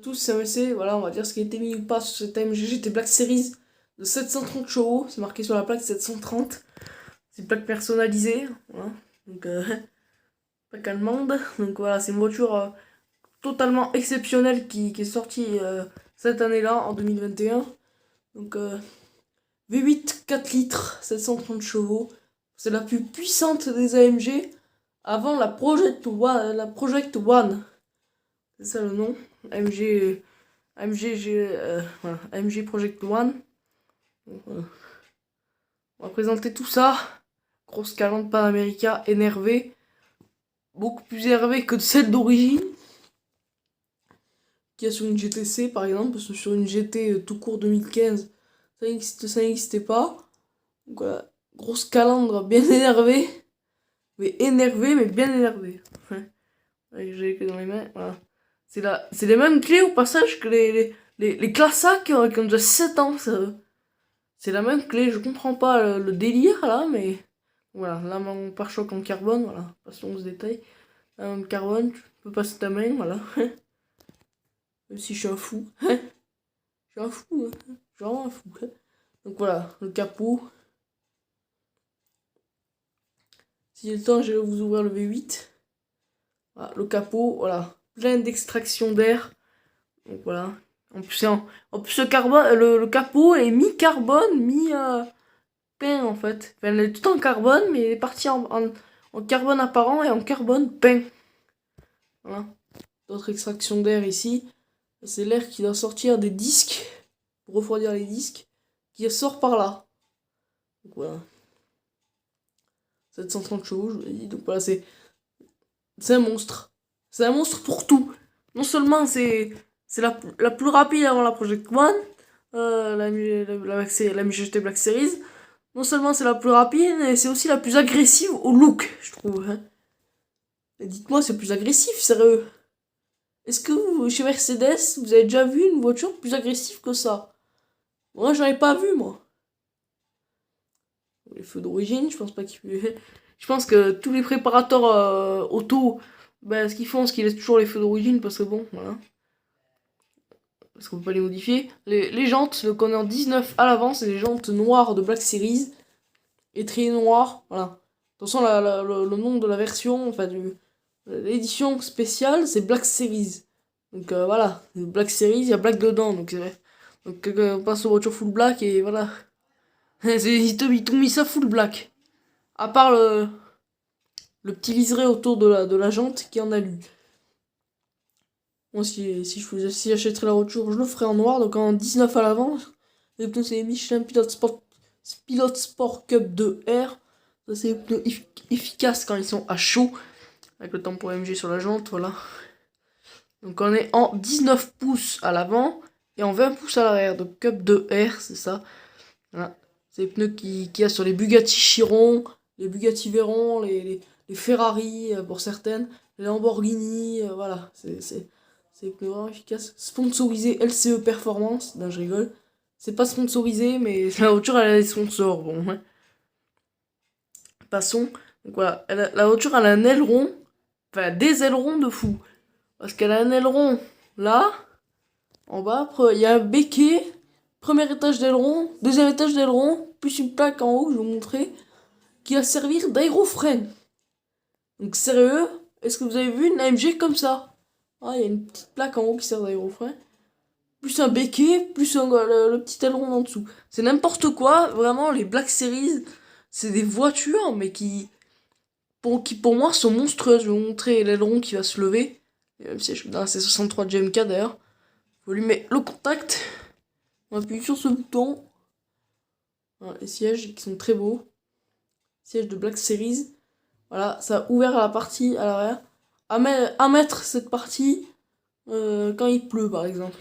Tous CMC, voilà, on va dire ce qui a été mis ou pas sur cette AMG GT Black Series de 730 chevaux. C'est marqué sur la plaque 730. C'est une plaque personnalisée, voilà. Donc, plaque allemande. Donc voilà, c'est une voiture totalement exceptionnelle qui est sortie cette année-là, en 2021. Donc, V8 4 litres, 730 chevaux. C'est la plus puissante des AMG avant la Project One. C'est ça le nom. AMG, voilà, AMG Project One. Donc, on va présenter tout ça. Grosse calandre Panamérica énervée. Beaucoup plus énervée que celle d'origine. Qu'il y a sur une GTC par exemple. Parce que sur une GT tout court 2015, ça n'existait pas. Donc voilà. Grosse calandre bien énervée. Mais bien énervée. J'ai les clés dans les mains. Voilà. C'est les mêmes clés au passage que les Classic qui ont déjà 7 ans. C'est la même clé, je comprends pas le délire là, mais voilà, là mon pare-choc en carbone, voilà, passons ce détail. Là, en carbone, tu peux passer ta main, voilà. Même si je suis un fou. Je suis un fou, genre un fou. Donc voilà, le capot. Si j'ai le temps, je vais vous ouvrir le V8. Voilà, le capot, voilà, plein d'extraction d'air. Donc voilà. En plus, le capot est mi-carbone, peint en fait. Enfin, elle est tout en carbone, mais elle est partie en carbone apparent et en carbone peint. Voilà. D'autres extractions d'air ici. C'est l'air qui doit sortir des disques pour refroidir les disques qui sort par là. Donc voilà. 730 chevaux, je vous l'ai dit. Donc voilà, c'est un monstre. C'est un monstre pour tout. Non seulement c'est la plus rapide avant la Project One, la MGT Black Series. Non seulement c'est la plus rapide, mais c'est aussi la plus agressive au look, je trouve. Hein. Et dites-moi, c'est plus agressif, sérieux. Est-ce que vous, chez Mercedes, vous avez déjà vu une voiture plus agressive que ça? Moi, j'en ai pas vu, moi. Les feux d'origine, je pense pas qu'ils... Je pense que tous les préparateurs auto, ben, ce qu'ils font, c'est qu'ils laissent toujours les feux d'origine, parce que bon, voilà. Parce qu'on peut pas les modifier. Les jantes, le qu'on est en 19 à l'avant, c'est des jantes noires de Black Series. Étrier noir, voilà. De toute façon, le nom de la version, enfin, l'édition spéciale, c'est Black Series. Donc voilà, Black Series, il y a Black dedans, donc c'est vrai. Donc on passe aux voitures full black et voilà. Ils t'ont mis ça full black. À part le petit liseré autour de la jante qui en a lu. Moi, si j'achèterais la voiture, je le ferais en noir, donc en 19 à l'avant. Les pneus, c'est les Michelin Pilot Sport Cup 2R. Ça, c'est les pneus efficaces quand ils sont à chaud. Avec le tampon MG sur la jante, voilà. Donc on est en 19 pouces à l'avant et en 20 pouces à l'arrière. Donc Cup 2R, c'est ça. Voilà. C'est les pneus qu'il y a sur les Bugatti Chiron, les Bugatti Veyron, les Ferrari pour certaines, les Lamborghini, voilà. C'est des pneus vraiment efficaces. Sponsorisé LCE Performance, non je rigole. C'est pas sponsorisé, mais la voiture elle a des sponsors, bon. Hein. Passons. Donc voilà, la voiture elle a un aileron, enfin des ailerons de fou. Parce qu'elle a un aileron là, en bas, après il y a un béquet, premier étage d'aileron, deuxième étage d'aileron, plus une plaque en haut, je vais vous montrer, qui va servir d'aérofrein. Donc sérieux, est-ce que vous avez vu une AMG comme ça? Ah, il y a une petite plaque en haut qui sert d'aérofrein. Plus un béquet, plus le petit aileron en dessous. C'est n'importe quoi, vraiment, les Black Series, c'est des voitures, mais qui pour moi sont monstrueuses. Je vais vous montrer l'aileron qui va se lever. Même si je suis dans la C63 GMK d'ailleurs. Faut allumer le contact. On appuie sur ce bouton. Voilà, les sièges qui sont très beaux. Sièges de Black Series. Voilà, ça a ouvert la partie à l'arrière. À mettre cette partie quand il pleut par exemple.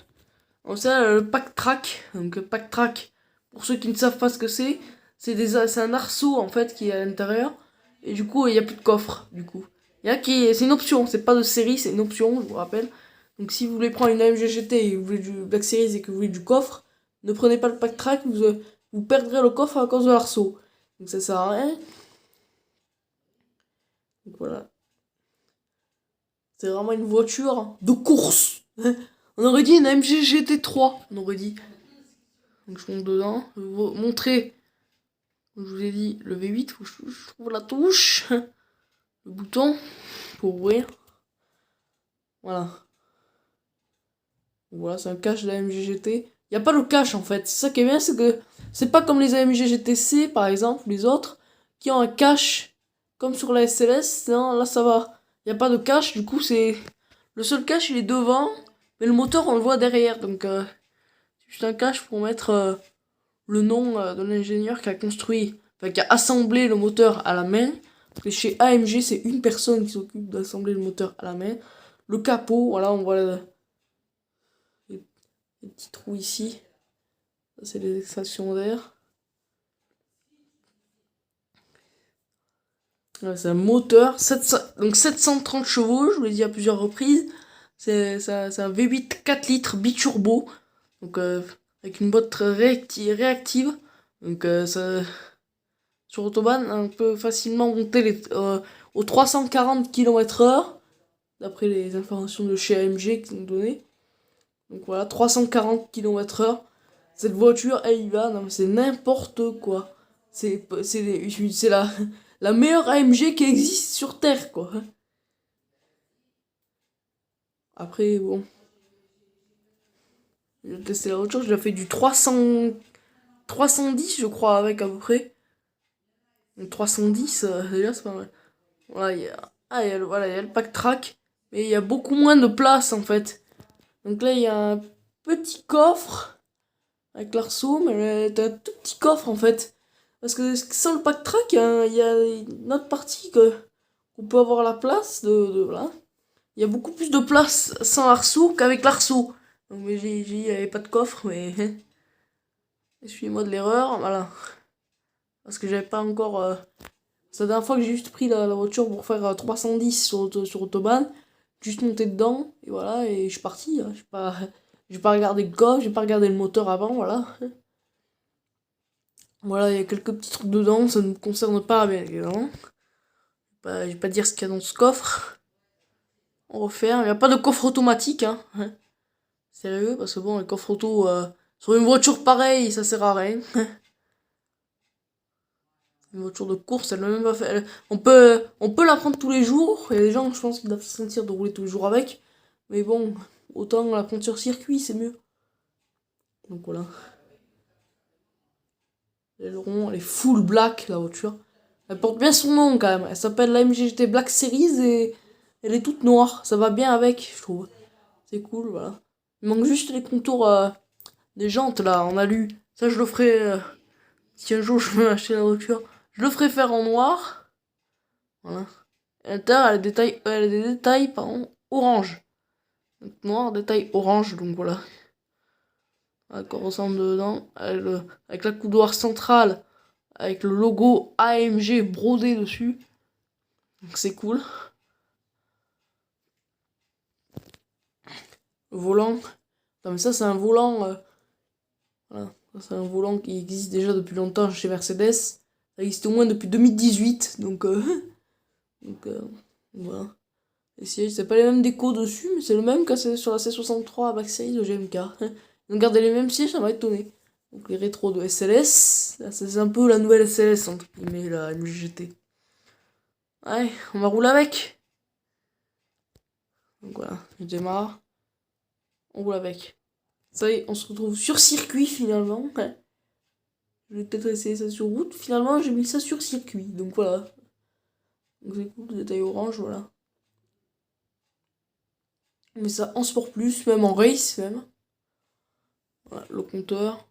Donc ça, le pack track. Donc pack track, pour ceux qui ne savent pas ce que c'est un arceau en fait qui est à l'intérieur. Et du coup, il n'y a plus de coffre. Du coup, c'est une option. C'est pas de série, c'est une option, je vous rappelle. Donc si vous voulez prendre une AMG GT et vous voulez du Black Series et que vous voulez du coffre, ne prenez pas le pack track, vous perdrez le coffre à cause de l'arceau. Donc ça sert à rien. Donc voilà. C'est vraiment une voiture de course. On aurait dit une AMG GT3, on aurait dit. Donc je monte dedans, je vais vous montrer, comme je vous ai dit, le V8, faut que je trouve la touche, le bouton pour ouvrir. Voilà. Voilà, c'est un cache de la AMG GT. Il n'y a pas le cache en fait. C'est ça qui est bien, c'est que c'est pas comme les AMG GTC par exemple, ou les autres, qui ont un cache comme sur la SLS. Non, là ça va. Il n'y a pas de cache, du coup c'est. Le seul cache il est devant, mais le moteur on le voit derrière. Donc c'est juste un cache pour mettre le nom de l'ingénieur qui a construit, enfin qui a assemblé le moteur à la main. Parce que chez AMG c'est une personne qui s'occupe d'assembler le moteur à la main. Le capot, voilà, on voit les petits trous ici. Ça, c'est les extractions d'air. Ouais, c'est un moteur, 700, donc 730 chevaux, je vous l'ai dit à plusieurs reprises. C'est un V8 4 litres biturbo. Donc avec une boîte très réactive. Donc sur Autobahn, on peut facilement monter aux 340 km/h. D'après les informations de chez AMG qu'ils ont donné. Donc voilà, 340 km/h. Cette voiture, elle y va, non mais c'est n'importe quoi. C'est la meilleure AMG qui existe sur Terre, quoi. Après, bon. J'ai testé la voiture, j'ai fait du 310, je crois, avec à peu près. Donc 310, déjà, c'est pas mal. Voilà, voilà, il y a le pack track. Mais il y a beaucoup moins de place, en fait. Donc là, il y a un petit coffre avec l'arceau, mais t'as un tout petit coffre, en fait. Parce que sans le pack track, il y a une autre partie qu'on peut avoir la place voilà. Il y a beaucoup plus de place sans l'arceau qu'avec l'arceau. Donc mais il n'y avait pas de coffre, mais excusez-moi de l'erreur, voilà. Parce que j'avais pas encore. C'est la dernière fois que j'ai juste pris la voiture pour faire 310 sur Autobahn. Juste monter dedans, et voilà, et je suis parti. Hein. J'ai pas regardé le coffre, j'ai pas regardé le moteur avant, voilà. Voilà, il y a quelques petits trucs dedans, ça ne me concerne pas, bien évidemment. Je vais pas dire ce qu'il y a dans ce coffre. On referme. Il n'y a pas de coffre automatique, hein. Sérieux, parce que bon, les coffres auto sur une voiture pareille, ça sert à rien. Une voiture de course, elle ne même pas fait. On peut la prendre tous les jours. Il y a des gens, je pense, qui doivent se sentir de rouler tous les jours avec. Mais bon, autant la prendre sur circuit, c'est mieux. Donc voilà. L'aileron, elle est full black, la voiture. Elle porte bien son nom quand même. Elle s'appelle la MGGT Black Series et elle est toute noire. Ça va bien avec, je trouve. C'est cool, voilà. Il manque juste les contours des jantes là, en alu. Ça, je le ferai si un jour je veux acheter la voiture. Je le ferai faire en noir. Voilà. Et à l'intérieur, elle a des détails, pardon, orange. Donc, noir, détail orange, donc voilà. À quoi ressemble dedans. Avec la coudoir centrale, avec le logo AMG brodé dessus. Donc c'est cool. Le volant. Non mais ça c'est un volant. Voilà. C'est un volant qui existe déjà depuis longtemps chez Mercedes. Ça existe au moins depuis 2018. Donc, donc voilà. Les sièges, c'est pas les mêmes décos dessus, mais c'est le même que sur la C63 Black Series de GMK. Ils ont gardé les mêmes sièges, ça m'a étonné. Donc les rétros de SLS. C'est un peu la nouvelle SLS entre guillemets, la MGGT. Ouais, on va rouler avec. Donc voilà, je démarre. On roule avec. Ça y est, on se retrouve sur circuit finalement. Ouais. Je vais peut-être essayer ça sur route. Finalement, j'ai mis ça sur circuit. Donc voilà. Donc c'est cool, le détail orange, voilà. Mais ça en sport plus, même en race même. Voilà, le compteur.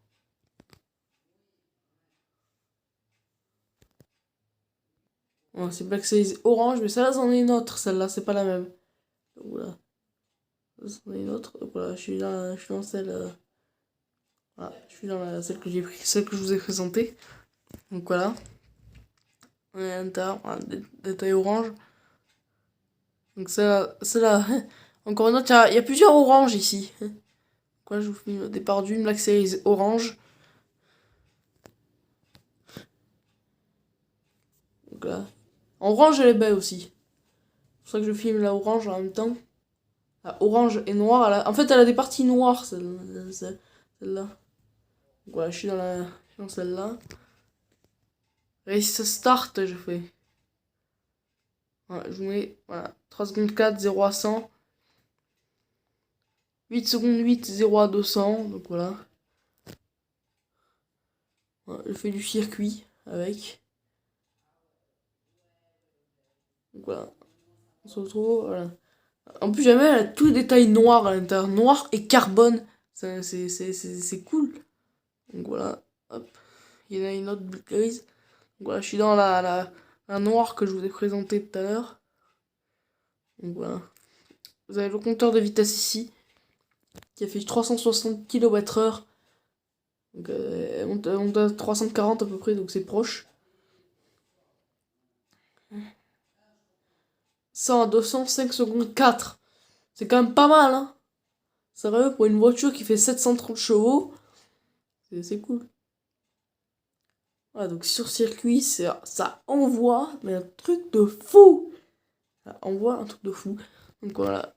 Voilà, c'est Black Series orange, mais celle-là, c'en est une autre. Celle-là, c'est pas la même. Donc voilà. Ça, c'en est une autre. Donc voilà, je suis dans celle. Voilà, je suis dans celle que j'ai pris, celle que je vous ai présentée. Donc voilà. On est à l'intérieur, voilà, détail orange. Donc celle-là, encore une autre, il y a plusieurs oranges ici. Quoi, je vous fais le départ d'une Black Series orange. Donc là. En orange, elle est belle aussi. C'est pour ça que je filme la orange en même temps. Orange et noire. En fait, elle a des parties noires, celle-là. Donc voilà, je suis dans celle-là. Race start, je fais. Voilà, je vous mets, voilà, 3 secondes 4, 0 à 100. 8 secondes 8, 0 à 200. Donc voilà. Voilà, je fais du circuit avec. Donc voilà. On se retrouve, voilà. En plus, jamais elle a tous les détails noirs à l'intérieur. Noir et carbone. C'est cool. Donc voilà. Hop. Il y en a une autre grise. Donc voilà, je suis dans la noire que je vous ai présentée tout à l'heure. Donc voilà. Vous avez le compteur de vitesse ici, qui affiche 360 km/h. Donc elle monte à 340 à peu près, donc c'est proche. 100 à 200, 5 secondes 4. C'est quand même pas mal, hein. Sérieux, pour une voiture qui fait 730 chevaux, c'est cool. Voilà, donc sur circuit, ça envoie, mais un truc de fou. Ça envoie un truc de fou. Donc voilà.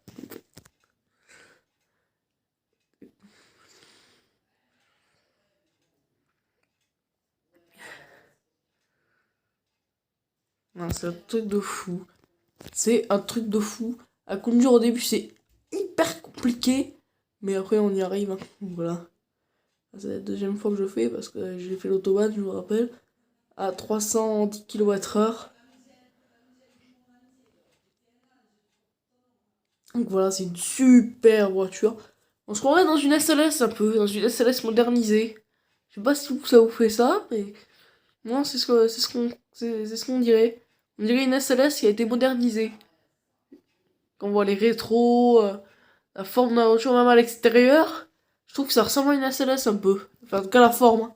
Voilà, c'est un truc de fou. C'est un truc de fou. À conduire au début, c'est hyper compliqué. Mais après, on y arrive, hein. Donc voilà. C'est la deuxième fois que je fais parce que j'ai fait l'autobahn, je me rappelle, à 310 km/h. Donc voilà, c'est une super voiture. On se croirait dans une SLS un peu, dans une SLS modernisée. Je sais pas si ça vous fait ça, mais moi c'est ce qu'on dirait. On dirait une SLS qui a été modernisée. Quand on voit les rétros, la forme de la voiture même à l'extérieur, je trouve que ça ressemble à une SLS un peu. Enfin, en tout cas la forme, hein.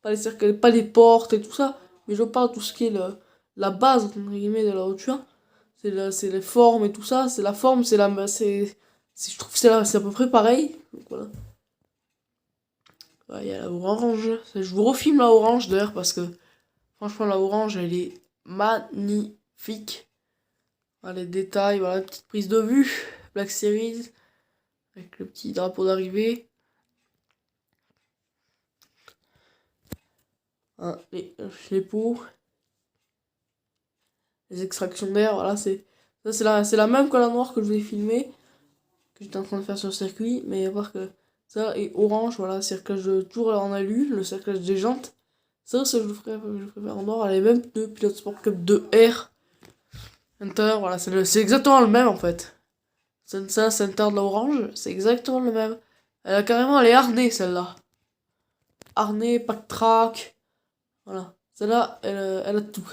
Pas les cercles, pas les portes et tout ça, mais je parle de tout ce qui est la base entre guillemets de la voiture. C'est les formes et tout ça. C'est la forme, je trouve que c'est à peu près pareil. Donc voilà. Ouais, il y a la orange. Je vous refilme la orange d'ailleurs parce que franchement la orange elle est magnifique. Voilà, les détails, voilà, petite prise de vue. Black Series. Avec le petit drapeau d'arrivée. Hein, les pots. Les extractions d'air, voilà, c'est la même que la noire que je vous ai filmée. Que j'étais en train de faire sur le circuit. Mais à voir que ça et orange, voilà, cerclage de tour en alu, le cerclage des jantes. Ça je le ferai faire en noir. Elle est même de Pilote Sport Cup 2R. Center, voilà, c'est exactement le même en fait. Ça, Center de l'orange, c'est exactement le même. Elle a carrément les harnais celle-là. Harnais, pack track. Voilà. Celle-là, elle a tout.